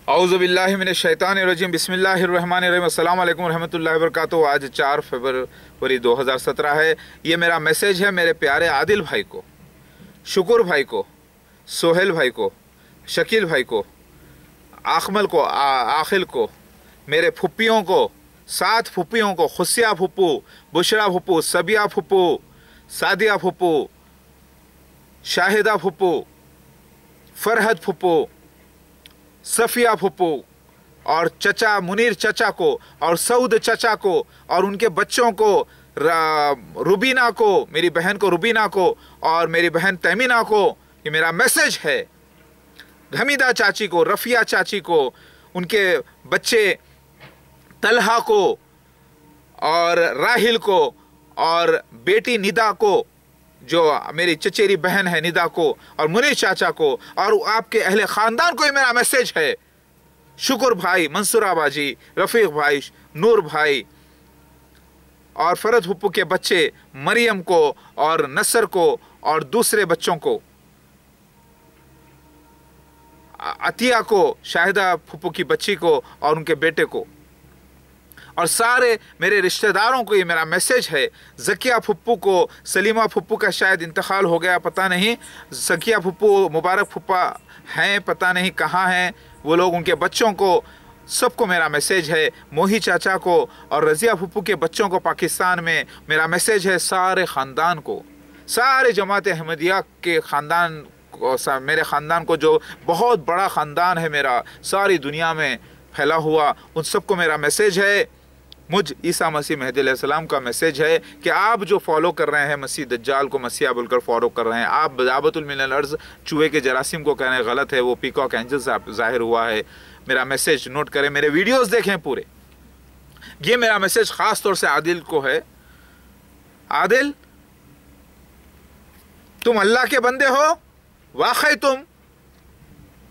औज़ुबिल्लाहि मिनश्शैतानिर्रजीम बिस्मिल्लाहिर्रहमानिर्रहीम अस्सलामु अलैकुम रहमतुल्लाहि व बरकातुहू। आज 4 फरवरी 2017 है। ये मेरा मैसेज है मेरे प्यारे आदिल भाई को, शुक्र भाई को, सोहेल भाई को, शकील भाई को, आखमल को, आखिल को, मेरे फुप्पियों को, 7 फुप्पियों को, खुशिया फुप्पू, बुशरा फुप्पू, सबिया फुप्पू, सादिया फुप्पू, शाहिदा फुप्पू, फरहद फुप्पू, सफिया फुप्पू और चचा मुनीर चचा को और सऊद चचा को और उनके बच्चों को, रुबीना को, मेरी बहन को रुबीना को और मेरी बहन तैमीना को ये मेरा मैसेज है। हमीदा चाची को, रफ़िया चाची को, उनके बच्चे तलहा को और राहिल को और बेटी निदा को, जो मेरी चचेरी बहन है निदा को, और मुनीर चाचा को और आपके अहले ख़ानदान को ये मेरा मैसेज है। शुक्र भाई, मंसूरा बाजी, रफ़ीक भाई, नूर भाई और फरद फुप्पू के बच्चे मरियम को और नसर को और दूसरे बच्चों को, अतिया को, शाहिदा फुप्पू की बच्ची को और उनके बेटे को, और सारे मेरे रिश्तेदारों को ये मेरा मैसेज है। ज़किया फुप्पू को, सलीमा फुप्पू का शायद इंतकाल हो गया, पता नहीं। ज़किया फुप्पू, मुबारक फुप्पा हैं, पता नहीं कहाँ हैं वो लोग, उनके बच्चों को, सबको मेरा मैसेज है। मोही चाचा को और रज़िया फुप्पू के बच्चों को पाकिस्तान में मेरा मैसेज है। सारे ख़ानदान को, सारे जमात अहमदिया के ख़ानदान को, मेरे ख़ानदान को जो बहुत बड़ा ख़ानदान है मेरा, सारी दुनिया में फैला हुआ, उन सबको मेरा मैसेज है। मुझ ईसा मसीह मेहदी अलैहिस्सलाम का मैसेज है कि आप जो फॉलो कर रहे हैं मसीह दज्जाल को मसीहा बोलकर फॉलो कर रहे हैं, आप बदाबतुल मिनल अर्ज़ चूहे के जरासीम को कह रहे हैं, गलत है, वो पीकॉक एंजल से ज़ाहिर हुआ है। मेरा मैसेज नोट करें, मेरे वीडियोस देखें पूरे। ये मेरा मैसेज ख़ास तौर से आदिल को है। आदिल, तुम अल्लाह के बंदे हो, वाकई तुम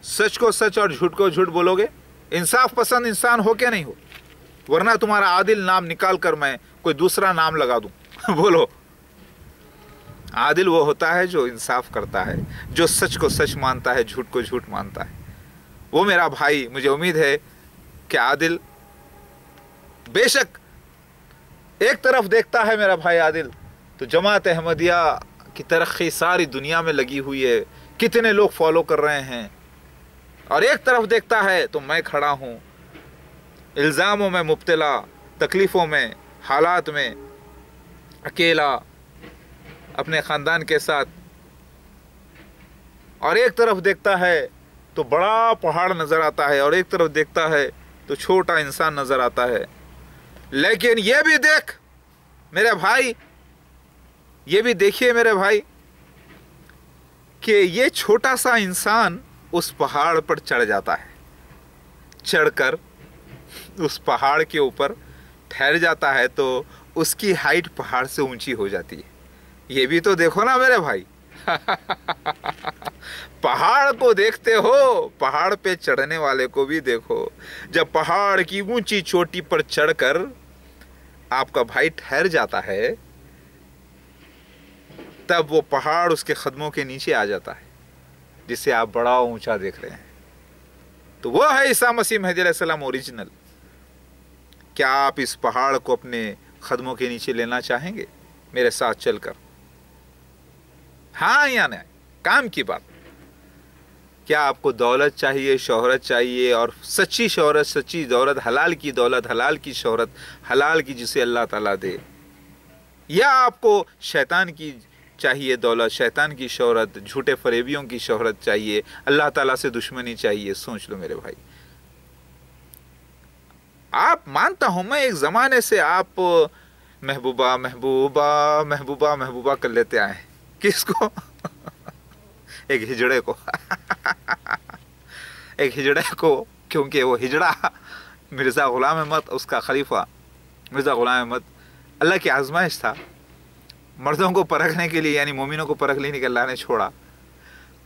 सच को सच और झूठ को झूठ बोलोगे, इंसाफ पसंद इंसान हो क्या नहीं हो, वरना तुम्हारा आदिल नाम निकाल कर मैं कोई दूसरा नाम लगा दूं। बोलो। आदिल वो होता है जो इंसाफ करता है, जो सच को सच मानता है, झूठ को झूठ मानता है। वो मेरा भाई, मुझे उम्मीद है कि आदिल बेशक एक तरफ देखता है मेरा भाई आदिल, तो जमात अहमदिया की तरक्की सारी दुनिया में लगी हुई है, कितने लोग फॉलो कर रहे हैं, और एक तरफ देखता है तो मैं खड़ा हूँ इल्ज़ामों में मुब्तला, तकलीफ़ों में, हालात में, अकेला अपने ख़ानदान के साथ, और एक तरफ देखता है तो बड़ा पहाड़ नज़र आता है और एक तरफ देखता है तो छोटा इंसान नज़र आता है। लेकिन ये भी देख मेरे भाई, ये भी देखिए मेरे भाई कि ये छोटा सा इंसान उस पहाड़ पर चढ़ जाता है, चढ़कर उस पहाड़ के ऊपर ठहर जाता है तो उसकी हाइट पहाड़ से ऊंची हो जाती है। ये भी तो देखो ना मेरे भाई। पहाड़ को देखते हो, पहाड़ पे चढ़ने वाले को भी देखो। जब पहाड़ की ऊंची चोटी पर चढ़कर आपका भाई ठहर जाता है, तब वो पहाड़ उसके कदमों के नीचे आ जाता है, जिसे आप बड़ा ऊंचा देख रहे हैं। तो वो है ईसा मसीह मेहदी अलैहिस्सलाम ओरिजिनल। क्या आप इस पहाड़ को अपने कदमों के नीचे लेना चाहेंगे मेरे साथ चलकर? हाँ या नहीं? काम की बात। क्या आपको दौलत चाहिए, शोहरत चाहिए, और सच्ची शोहरत, सच्ची दौलत, हलाल की दौलत, हलाल की शोहरत, हलाल की जिसे अल्लाह ताला दे, या आपको शैतान की चाहिए दौलत, शैतान की शोहरत, झूठे फरेबियों की शोहरत चाहिए, अल्लाह ताला से दुश्मनी चाहिए? सोच लो मेरे भाई। आप, मानता हूं मैं, एक ज़माने से आप महबूबा महबूबा महबूबा महबूबा कर लेते आए। किसको? एक हिजड़े को। एक हिजड़े को, क्योंकि वो हिजड़ा मिर्ज़ा ग़ुलाम अहमद, उसका खलीफा मिर्ज़ा ग़ुलाम अहमद, अल्लाह की आजमाइश था मर्दों को परखने के लिए, यानी मोमिनों को परख लेने के अल्लाह ने छोड़ा।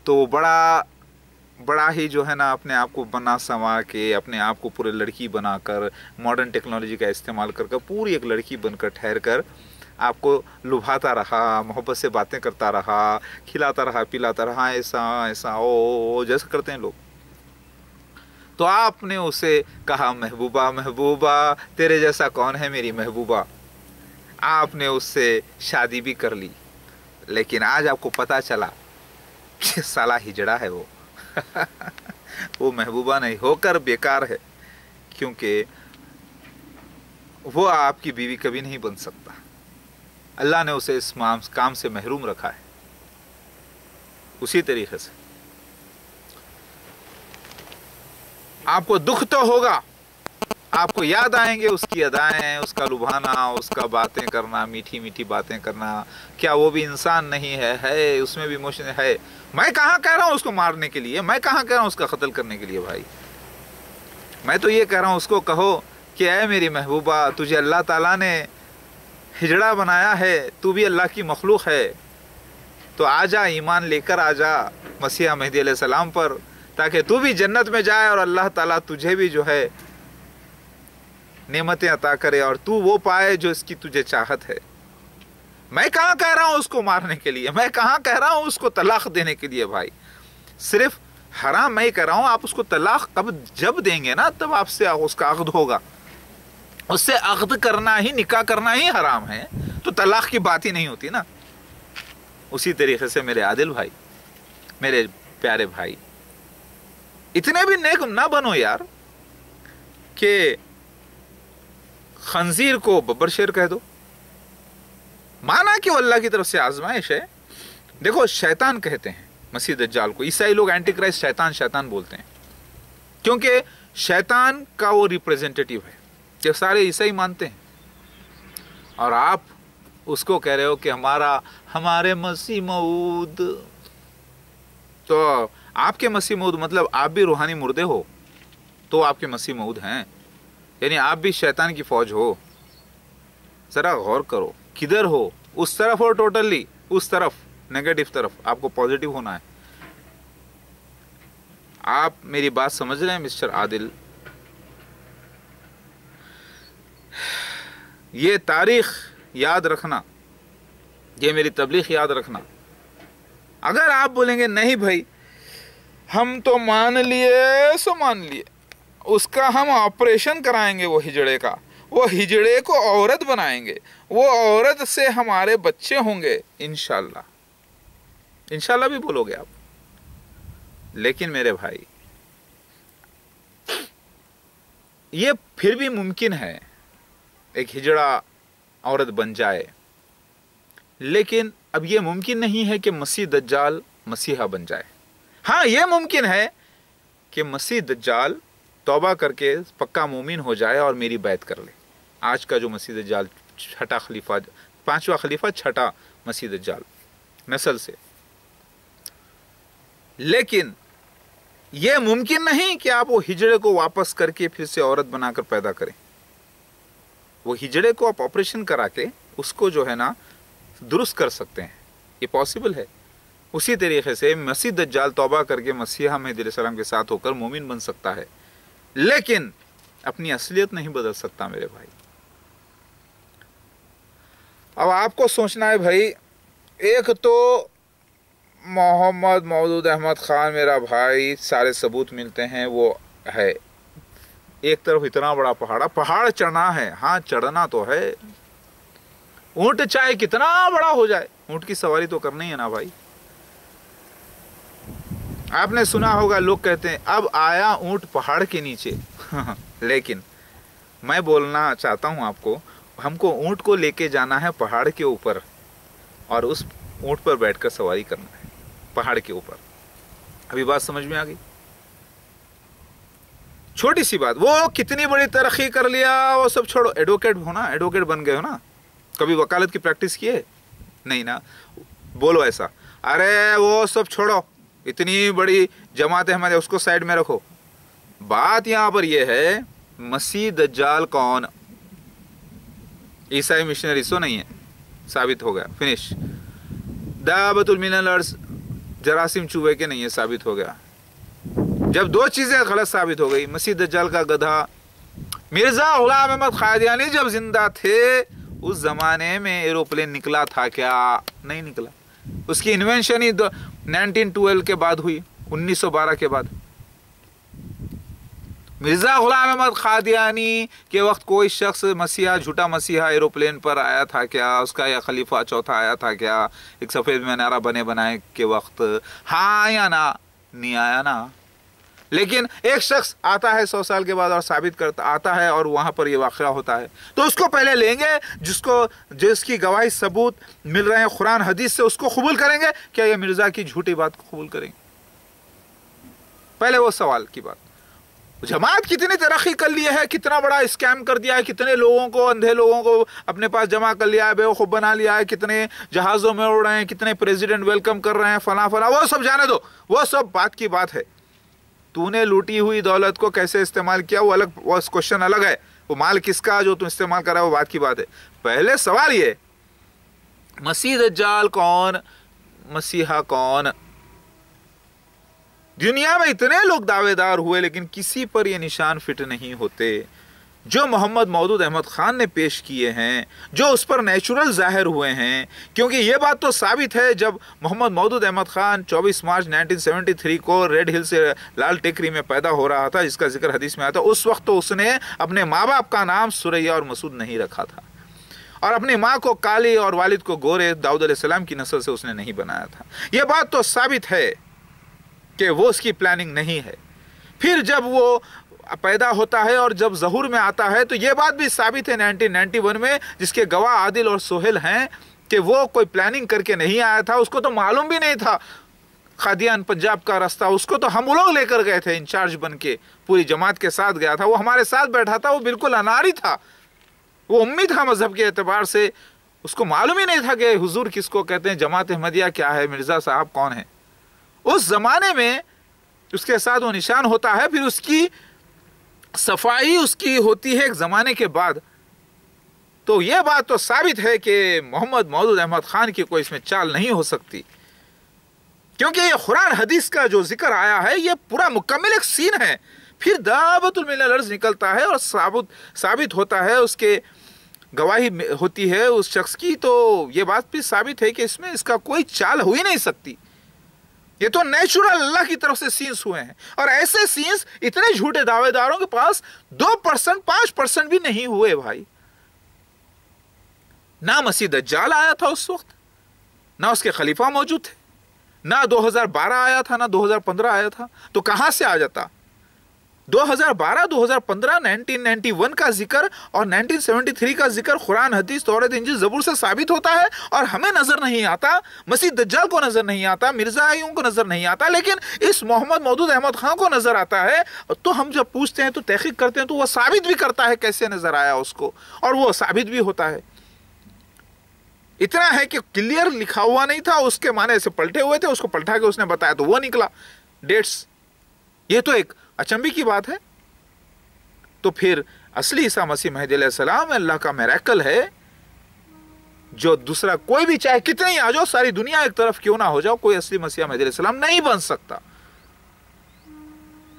तो बड़ा ही जो है ना, अपने आप को बना संवार के, अपने आप को पूरे लड़की बनाकर, मॉडर्न टेक्नोलॉजी का इस्तेमाल कर पूरी एक लड़की बनकर ठहर कर आपको लुभाता रहा, मोहब्बत से बातें करता रहा, खिलाता रहा, पिलाता रहा, ऐसा ऐसा ओ जैसा करते हैं लोग। तो आपने उसे कहा महबूबा महबूबा तेरे जैसा कौन है मेरी महबूबा। आपने उससे शादी भी कर ली, लेकिन आज आपको पता चला कि साला हिजड़ा है वो वो महबूबा नहीं होकर बेकार है, क्योंकि वो आपकी बीवी कभी नहीं बन सकता। अल्लाह ने उसे इस काम से महरूम रखा है। उसी तरीके से आपको दुख तो होगा, आपको याद आएंगे उसकी अदाएं, उसका लुभाना, उसका बातें करना, मीठी मीठी बातें करना। क्या वो भी इंसान नहीं है उसमें भी इमोशन है। मैं कहाँ कह रहा हूँ उसको मारने के लिए, मैं कहाँ कह रहा हूँ उसका कत्ल करने के लिए भाई। मैं तो ये कह रहा हूँ उसको कहो कि ऐ मेरी महबूबा, तुझे अल्लाह ताला ने हिजड़ा बनाया है, तू भी अल्लाह की मखलूक है, तो आजा ईमान लेकर आजा मसीह मेहदी अलैहिस्सलाम पर, ताकि तू भी जन्नत में जाए और अल्लाह ताला तुझे भी जो है नेमतें अता करे और तू वो पाए जो इसकी तुझे चाहत है। मैं कहाँ कह रहा हूँ उसको मारने के लिए, मैं कहाँ कह रहा हूँ उसको तलाक देने के लिए भाई। सिर्फ हराम मैं कह रहा हूँ, आप उसको तलाक कब जब देंगे ना तब आपसे उसका अक़्द होगा। उससे अक़्द करना ही, निकाह करना ही हराम है, तो तलाक की बात ही नहीं होती ना। उसी तरीके से मेरे आदिल भाई, मेरे प्यारे भाई, इतने भी नेक ना बनो यार कि खंजीर को बब्बर शेर कह दो। माना कि वो अल्लाह की तरफ से आजमाइश है। देखो शैतान कहते हैं मसीह दज्जाल को, ईसाई लोग एंटी क्राइस्ट शैतान शैतान बोलते हैं, क्योंकि शैतान का वो रिप्रेजेंटेटिव है जो सारे ईसाई मानते हैं। और आप उसको कह रहे हो कि हमारे मसीह मऊद, तो आपके मसीह मऊद मतलब आप भी रूहानी मुर्दे हो, तो आपके मसीह मऊद हैं, यानी आप भी शैतान की फौज हो। जरा गौर करो किधर हो, उस तरफ हो, टोटली उस तरफ, नेगेटिव तरफ। आपको पॉजिटिव होना है। आप मेरी बात समझ रहे हैं मिस्टर आदिल? ये तारीख याद रखना, ये मेरी तबलीग याद रखना। अगर आप बोलेंगे नहीं भाई हम तो मान लिए सो मान लिए, उसका हम ऑपरेशन कराएंगे वो हिजड़े का, वो हिजड़े को औरत बनाएंगे, वो औरत से हमारे बच्चे होंगे इंशाल्लाह, इंशाल्लाह भी बोलोगे आप। लेकिन मेरे भाई ये फिर भी मुमकिन है एक हिजड़ा औरत बन जाए, लेकिन अब ये मुमकिन नहीं है कि मसीह दज्जाल मसीहा बन जाए। हाँ ये मुमकिन है कि मसीह दज्जाल तौबा करके पक्का मोमिन हो जाए और मेरी बैत कर ले। आज का जो मसीह दज्जाल छठा खलीफा, पांचवा खलीफा, छठा मसीह दज्जाल नस्ल से। लेकिन यह मुमकिन नहीं कि आप वो हिजड़े को वापस करके फिर से औरत बनाकर पैदा करें। वो हिजड़े को आप ऑपरेशन करा के उसको जो है ना दुरुस्त कर सकते हैं, ये पॉसिबल है। उसी तरीके से मसीह दज्जाल तौबा करके मसीहा मेहदी अलैहिस्सलाम के साथ होकर मोमिन बन सकता है, लेकिन अपनी असलियत नहीं बदल सकता मेरे भाई। अब आपको सोचना है भाई, एक तो मोहम्मद मौदूद अहमद खान मेरा भाई, सारे सबूत मिलते हैं वो है। एक तरफ इतना बड़ा पहाड़ चढ़ना है, हाँ चढ़ना तो है। ऊंट चाहे कितना बड़ा हो जाए, ऊंट की सवारी तो करनी है ना भाई। आपने सुना होगा लोग कहते हैं अब आया ऊंट पहाड़ के नीचे लेकिन मैं बोलना चाहता हूं आपको, हमको ऊंट को लेके जाना है पहाड़ के ऊपर और उस ऊंट पर बैठकर सवारी करना है पहाड़ के ऊपर। अभी बात समझ में आ गई? छोटी सी बात, वो कितनी बड़ी तरक्की कर लिया वो सब छोड़ो, एडवोकेट हो ना, एडवोकेट बन गए हो ना, कभी वकालत की प्रैक्टिस की है? नहीं ना, बोलो ऐसा। अरे वो सब छोड़ो, इतनी बड़ी जमात है हमारे, उसको साइड में रखो। बात यहां पर यह है मसीह दज्जाल कौन? ईसाई मिशनरी सो नहीं है, साबित हो गया, फिनिश। दावतुल मिनल अर्ज़ जरासीम चूहे के नहीं है, साबित हो गया। जब दो चीजें गलत साबित हो गई, मसीह दज्जाल का गधा मिर्जा गुलाम अहमद कादियानी जब जिंदा थे उस जमाने में एरोप्लेन निकला था क्या? नहीं निकला। उसकी इन्वेंशन ही 1912 के बाद हुई, 1912 के बाद। मिर्ज़ा ग़ुलाम अहमद क़ादियानी के वक्त कोई शख्स मसीहा, झूठा मसीहा एरोप्लेन पर आया था क्या? उसका या खलीफा चौथा आया था क्या एक सफ़ेद मीनारा बने बनाए के वक्त? हाँ या ना? नहीं आया ना। लेकिन एक शख्स आता है 100 साल के बाद और साबित करता आता है और वहाँ पर ये वाक़या होता है, तो उसको पहले लेंगे जिसकी गवाही सबूत मिल रहे हैं कुरान हदीस से, उसको कबूल करेंगे क्या ये मिर्ज़ा की झूठी बात को कबूल करेंगे? पहले वो सवाल की बात। जमात कितनी तरक्की कर ली है, कितना बड़ा स्कैम कर दिया है, कितने लोगों को, अंधे लोगों को अपने पास जमा कर लिया है, बेवकूफ़ बना लिया है, कितने जहाज़ों में उड़ रहे हैं, कितने प्रेसिडेंट वेलकम कर रहे हैं, फला फला, वो सब जाने दो, वो सब बात की बात है। तूने लूटी हुई दौलत को कैसे इस्तेमाल किया वो अलग, वो क्वेश्चन अलग है। वो माल किसका जो तू इस्तेमाल कर रहा है वो बात की बात है। पहले सवाल ये, मसीह दज्जाल कौन, मसीहा कौन? दुनिया में इतने लोग दावेदार हुए लेकिन किसी पर ये निशान फिट नहीं होते जो मोहम्मद मौदूद अहमद खान ने पेश किए हैं, जो उस पर नेचुरल जाहिर हुए हैं। क्योंकि ये बात तो साबित है, जब मोहम्मद मौदूद अहमद खान 24 मार्च 1973 को रेड हिल से लाल टेकरी में पैदा हो रहा था, जिसका जिक्र हदीस में आया था, उस वक्त तो उसने अपने माँ बाप का नाम सुरैया और मसूद नहीं रखा था, और अपनी माँ को काली और वालिद को गोरे दाऊद अलैहिस्सलाम की नस्ल से उसने नहीं बनाया था। ये बात तो साबित है कि वो उसकी प्लानिंग नहीं है। फिर जब वो पैदा होता है और जब ज़हूर में आता है तो ये बात भी साबित है 1991 में, जिसके गवाह आदिल और सोहेल हैं, कि वो कोई प्लानिंग करके नहीं आया था। उसको तो मालूम भी नहीं था कादियान पंजाब का रास्ता, उसको तो हम लोग लेकर गए थे इंचार्ज बन के, पूरी जमात के साथ गया था, वो हमारे साथ बैठा था, वो बिल्कुल अनारी था, वो उम्मी था मजहब के एतबार से, उसको मालूम ही नहीं था कि हुजूर किसको कहते हैं, जमात अहमदिया क्या है, मिर्ज़ा साहब कौन है। उस ज़माने में उसके साथ वो निशान होता है, फिर उसकी सफाई उसकी होती है एक ज़माने के बाद। तो ये बात तो साबित है कि मोहम्मद मौदूद अहमद खान की कोई इसमें चाल नहीं हो सकती, क्योंकि ये कुरान हदीस का जो जिक्र आया है ये पूरा मुकम्मल एक सीन है। फिर दावतुल मिनल अर्ज़ निकलता है और साबित होता है, उसके गवाही होती है उस शख्स की, तो ये बात भी साबित है कि इसमें इसका कोई चाल हो ही नहीं सकती। ये तो नेचुरल अल्लाह की तरफ से सीन्स हुए हैं, और ऐसे सीन्स इतने झूठे दावेदारों के पास 2%, 5% भी नहीं हुए भाई। ना मसीह दज्जाल आया था उस वक्त, ना उसके खलीफा मौजूद थे, ना 2012 आया था, ना 2015 आया था, तो कहां से आ जाता? 2012, 2015, 1991 का जिक्र और 1973 का जिक्र कुरान हदीस तौरात इंजील ज़बूर से साबित होता है, और हमें नजर नहीं आता, मसीह दज्जाल को नजर नहीं आता, मिर्ज़ाइयों को नजर नहीं आता, लेकिन इस मोहम्मद मौदूद अहमद खान को नजर आता है। तो हम जब पूछते हैं तो तहकीक करते हैं तो वह साबित भी करता है कैसे नजर आया उसको, और वो साबित भी होता है। इतना है कि क्लियर लिखा हुआ नहीं था, उसके माने से पलटे हुए थे, उसको पलटा के उसने बताया तो वो निकला डेट्स। ये तो एक अचंबी की बात है। तो फिर असली ईसा मसीह महदी अलैहिस्सलाम अल्लाह का मिरेकल है, जो दूसरा कोई भी चाहे कितने ही आ जाओ, सारी दुनिया एक तरफ क्यों ना हो जाओ, कोई असली मसीह महदी अलैहिस्सलाम नहीं बन सकता,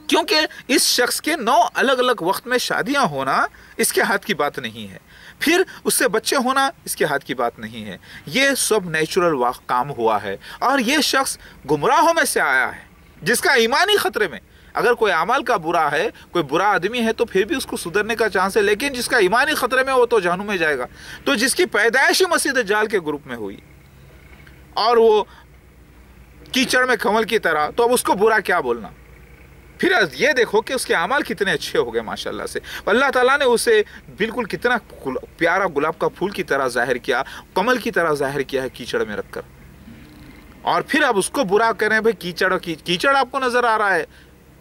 क्योंकि इस शख्स के 9 अलग अलग वक्त में शादियां होना इसके हाथ की बात नहीं है, फिर उससे बच्चे होना इसके हाथ की बात नहीं है, ये सब नेचुरल काम हुआ है। और ये शख्स गुमराहों में से आया है, जिसका ईमानी खतरे में, अगर कोई अमल का बुरा है, कोई बुरा आदमी है तो फिर भी उसको सुधरने का चांस है, लेकिन जिसका ईमानी खतरे में वो तो जहन्नुम में जाएगा। तो जिसकी पैदाइश ही मसीह दज्जाल के ग्रुप में हुई और वो कीचड़ में कमल की तरह, तो अब उसको बुरा क्या बोलना। फिर ये देखो कि उसके अमल कितने अच्छे हो गए माशाल्लाह से, अल्लाह ताला ने उसे बिल्कुल कितना प्यारा गुलाब का फूल की तरह जाहिर किया, कमल की तरह जाहिर किया है कीचड़ में रखकर, और फिर अब उसको बुरा करें भाई, कीचड़ आपको नजर आ रहा है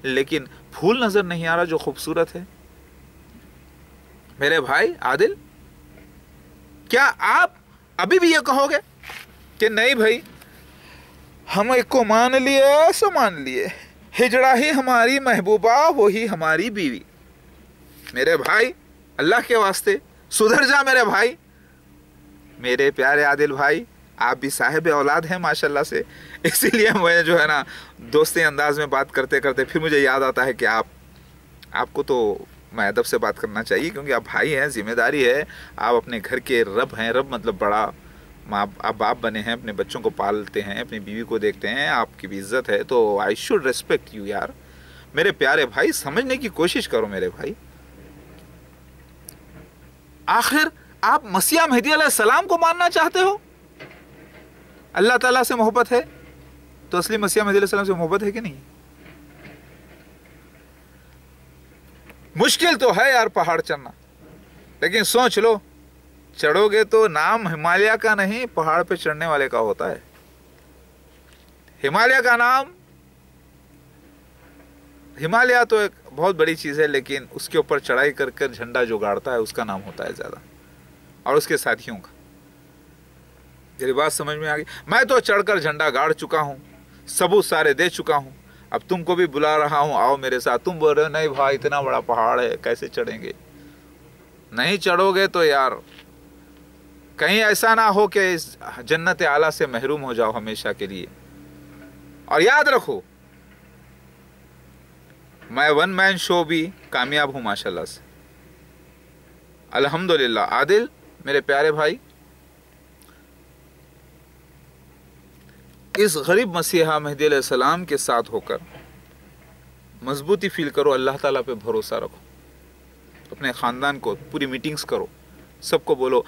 लेकिन फूल नजर नहीं आ रहा जो खूबसूरत है। मेरे भाई आदिल, क्या आप अभी भी ये कहोगे कि नहीं भाई हम एक को मान लिए सो मान लिए, हिजड़ा ही हमारी महबूबा वही हमारी बीवी? मेरे भाई अल्लाह के वास्ते सुधर जा मेरे भाई। मेरे प्यारे आदिल भाई, आप भी साहिब औलाद हैं माशाल्लाह से, इसीलिए मैं जो है ना दोस्ती अंदाज में बात करते करते फिर मुझे याद आता है कि आपको तो मैं अदब से बात करना चाहिए, क्योंकि आप भाई हैं, जिम्मेदारी है, आप अपने घर के रब हैं, रब मतलब बड़ा, आप बाप बने हैं, अपने बच्चों को पालते हैं, अपनी बीवी को देखते हैं, आपकी भी इज्जत है, तो आई शुड रेस्पेक्ट यू यार। मेरे प्यारे भाई, समझने की कोशिश करो मेरे भाई। आखिर आप मसीह मेहदी अलैहिस्सलाम को मानना चाहते हो? अल्लाह ताला से मोहब्बत है तो असली मसीह मेहदी अलैहिस्सलाम से मोहब्बत है कि नहीं? मुश्किल तो है यार पहाड़ चढ़ना, लेकिन सोच लो, चढ़ोगे तो नाम हिमालय का नहीं, पहाड़ पे चढ़ने वाले का होता है। हिमालय का नाम, हिमालय तो एक बहुत बड़ी चीज है, लेकिन उसके ऊपर चढ़ाई कर कर झंडा जो गाड़ता है उसका नाम होता है ज्यादा, और उसके साथियों का। मेरी बात समझ में आ गई? मैं तो चढ़कर झंडा गाड़ चुका हूं, सबूत सारे दे चुका हूं, अब तुमको भी बुला रहा हूं, आओ मेरे साथ। तुम बोल रहे हो नहीं भाई इतना बड़ा पहाड़ है कैसे चढ़ेंगे? नहीं चढ़ोगे तो यार कहीं ऐसा ना हो कि इस जन्नत आला से महरूम हो जाओ हमेशा के लिए। और याद रखो, मैं वन मैन शो भी कामयाब हूं माशाल्लाह से, अल्हम्दुलिल्लाह। आदिल मेरे प्यारे भाई, इस गरीब मसीहा मेहदी अलैहिस्सलाम के साथ होकर मजबूती फील करो, अल्लाह ताला पे भरोसा रखो, अपने खानदान को पूरी मीटिंग्स करो, सबको बोलो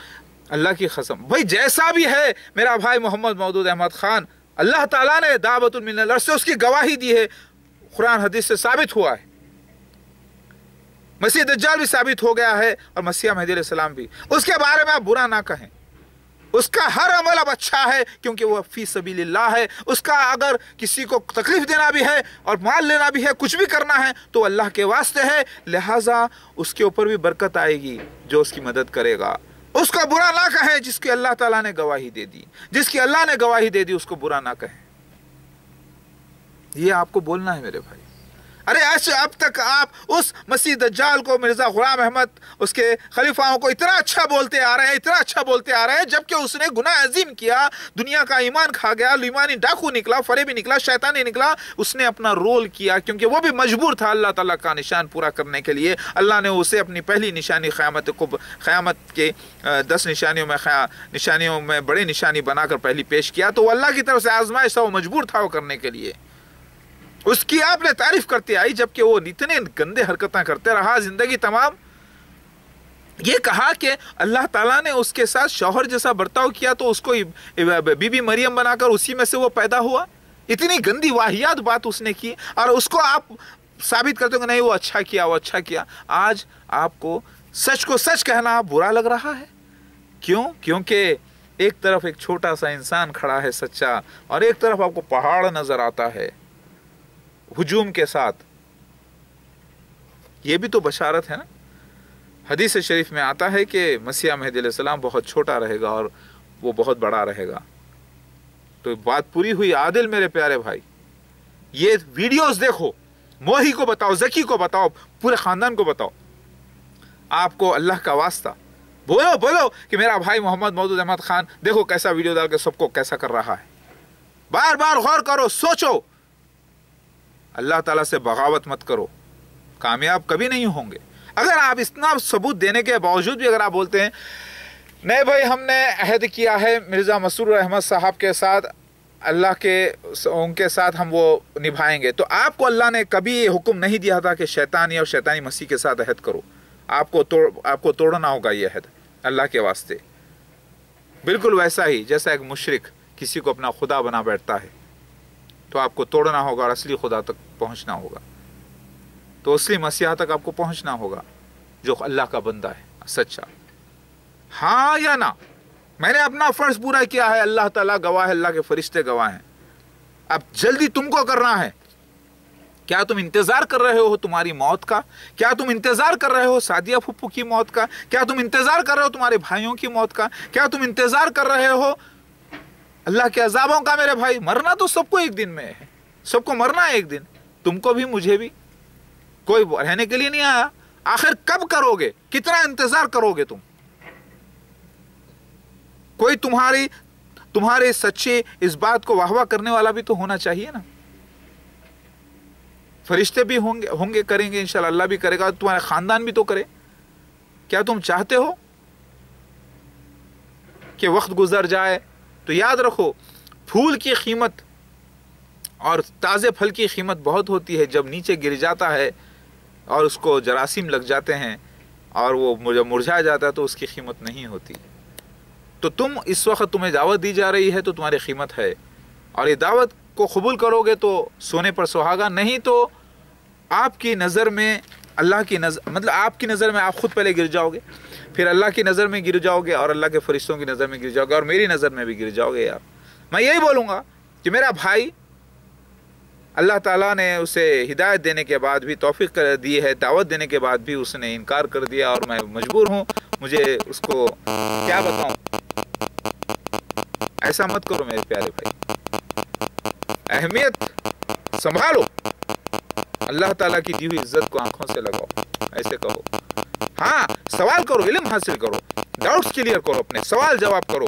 अल्लाह की कसम भाई जैसा भी है मेरा भाई मोहम्मद मौदूद अहमद खान, अल्लाह ताला ने दावतुल मिनल अर्श से उसकी गवाही दी है, कुरान हदीस से साबित हुआ है, मसीह दज्जाल भी साबित हो गया है और मसीहा मेहदी अलैहिस्सलाम भी। उसके बारे में आप बुरा ना कहें, उसका हर अमल अब अच्छा है क्योंकि वो फी सबीलिल्लाह है। उसका अगर किसी को तकलीफ देना भी है और माल लेना भी है, कुछ भी करना है तो अल्लाह के वास्ते है, लिहाजा उसके ऊपर भी बरकत आएगी जो उसकी मदद करेगा। उसका बुरा ना कहें जिसकी अल्लाह ताला ने गवाही दे दी, जिसकी अल्लाह ने गवाही दे दी उसको बुरा ना कहें। ये आपको बोलना है मेरे भाई। अरे ऐसे अब तक आप उस मसीह दज्जाल को, मिर्जा गुलाम अहमद, उसके खलीफाओं को इतना अच्छा बोलते आ रहे हैं, इतना अच्छा बोलते आ रहे हैं, जबकि उसने गुनाह अजीम किया, दुनिया का ईमान खा गया, ईमानी डाकू निकला, फरेबी निकला, शैतानी निकला। उसने अपना रोल किया क्योंकि वो भी मजबूर था अल्लाह ताला का निशान पूरा करने के लिए। अल्लाह ने उसे अपनी पहली निशानी क़यामत के 10 निशानियों में बड़ी निशानी बनाकर पहली पेश किया, तो वो अल्लाह की तरफ से आजमाइश था, वो मजबूर था वो करने के लिए। उसकी आपने तारीफ करते आई जबकि वो इतने गंदे हरकतें करते रहा जिंदगी तमाम। ये कहा कि अल्लाह ताला ने उसके साथ शौहर जैसा बर्ताव किया तो उसको बीबी मरियम बनाकर उसी में से वो पैदा हुआ। इतनी गंदी वाहियात बात उसने की और उसको आप साबित करते हो कि नहीं वो अच्छा किया, वो अच्छा किया। आज आपको सच को सच कहना बुरा लग रहा है। क्यों? क्योंकि एक तरफ एक छोटा सा इंसान खड़ा है सच्चा और एक तरफ आपको पहाड़ नजर आता है हुजूम के साथ। ये भी तो बशारत है ना। हदीस शरीफ में आता है कि मसीह मेहदी अलैहिस्सलाम बहुत छोटा रहेगा और वो बहुत बड़ा रहेगा। तो बात पूरी हुई। आदिल मेरे प्यारे भाई, ये वीडियोस देखो, मोही को बताओ, जकी को बताओ, पूरे खानदान को बताओ। आपको अल्लाह का वास्ता बोलो बोलो कि मेरा भाई मोहम्मद मौदूद अहमद खान देखो कैसा वीडियो डाल के सबको कैसा कर रहा है। बार बार गौर करो, सोचो। अल्लाह ताला से बगावत मत करो, कामयाब कभी नहीं होंगे। अगर आप इतना सबूत देने के बावजूद भी अगर आप बोलते हैं नहीं भाई हमने अहद किया है मिर्ज़ा मसरूर अहमद साहब के साथ, अल्लाह के उनके साथ हम वो निभाएंगे, तो आपको अल्लाह ने कभी ये हुक्म नहीं दिया था कि शैतानी और शैतानी मसीह के साथ अहद करो। आपको तोड़ना होगा ये अहद अल्लाह के वास्ते। बिल्कुल वैसा ही जैसा एक मुशरिक किसी को अपना खुदा बना बैठता है, तो आपको तोड़ना होगा और असली खुदा तक पहुंचना होगा। तो असली मसीहा तक आपको पहुंचना होगा जो अल्लाह का बंदा है सच्चा। हाँ या ना? मैंने अपना फर्ज पूरा किया है, अल्लाह ताला गवाह है, अल्लाह के फरिश्ते गवाह हैं। अब जल्दी तुमको करना है। क्या तुम इंतजार कर रहे हो तुम्हारी मौत का? क्या तुम इंतजार कर रहे हो सादिया फुप्पू की मौत का? क्या तुम इंतजार कर रहे हो तुम्हारे भाइयों की मौत का? क्या तुम इंतजार कर रहे हो अल्लाह के अजाबों का? मेरे भाई, मरना तो सबको एक दिन में है, सबको मरना है एक दिन, तुमको भी मुझे भी। कोई रहने के लिए नहीं आया। आखिर कब करोगे? कितना इंतजार करोगे तुम? कोई तुम्हारे सच्चे इस बात को वाहवा करने वाला भी तो होना चाहिए ना। फरिश्ते भी होंगे करेंगे, इंशाल्लाह अल्लाह भी करेगा, तुम्हारा खानदान भी तो करे। क्या तुम चाहते हो कि वक्त गुजर जाए? तो याद रखो, फूल की कीमत اور تازے پھل کی قیمت بہت ہوتی ہے، جب نیچے گر جاتا ہے اور اس کو جراثیم لگ جاتے ہیں اور وہ جب مرجھا جاتا ہے تو اس کی قیمت نہیں ہوتی۔ تو اس وقت تمہیں دعوت دی جا رہی ہے تو تمہاری قیمت ہے، اور یہ دعوت کو قبول کرو گے تو سونے پر سہاگا، نہیں تو آپ کی نظر میں اللہ کی نظر، مطلب آپ کی نظر میں آپ خود پہلے گر جاؤ گے، پھر اللہ کی نظر میں گر جاؤ گے، اور اللہ کے فرشتوں کی نظر میں گر جاؤ گے، اور میری نظر میں بھی گر جاؤ گے۔ یار میں یہی بولوں گا کہ میرا بھائی، اللہ تعالیٰ نے اسے ہدایت دینے کے بعد بھی، توفیق دی ہے، دعوت دینے کے بعد بھی اس نے انکار کر دیا، اور میں مجبور ہوں، مجھے اس کو کیا بتاؤں۔ ایسا مت کرو میرے پیارے بھائی، اہمیت سنبھالو، اللہ تعالیٰ کی دی ہوئی عزت کو آنکھوں سے لگاؤ، ایسے کہو۔ ہاں سوال کرو، علم حاصل کرو، ڈاؤٹس کلیئر کرو، اپنے سوال جواب کرو۔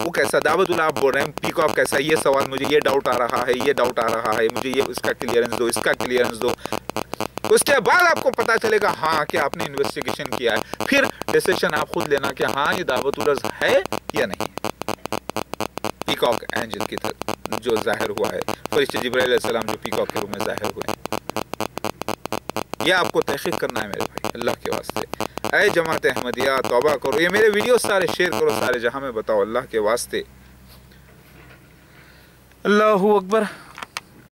وہ کیسا دعوت اللہ آپ بول رہے ہیں، پیکاک کیسا، یہ سوال مجھے یہ ڈاؤٹ آ رہا ہے، یہ ڈاؤٹ آ رہا ہے، مجھے یہ اس کا کلیئرنس دو، اس کا کلیئرنس دو۔ اس کے بعد آپ کو پتا چلے گا ہاں کہ آپ نے انویسٹیگیشن کیا ہے، پھر ڈیسیشن آپ خود لینا کہ ہاں یہ دعوت الرز ہے یا نہیں۔ پیکاک اینجل کی طرح جو ظاہر ہوا ہے، فرشتے جبرائیل علیہ السلام جو پیکاک کے روح میں ظاہر ہوئے، یہ آپ کو تحقیق کرنا ہے میرے بھائی، اللہ کے واسطے۔ اے جماعت احمدیہ توبہ کرو، یہ میرے ویڈیو سارے شیئر کرو، سارے جہاں میں بتاؤ، اللہ کے واسطے۔ اللہ اکبر۔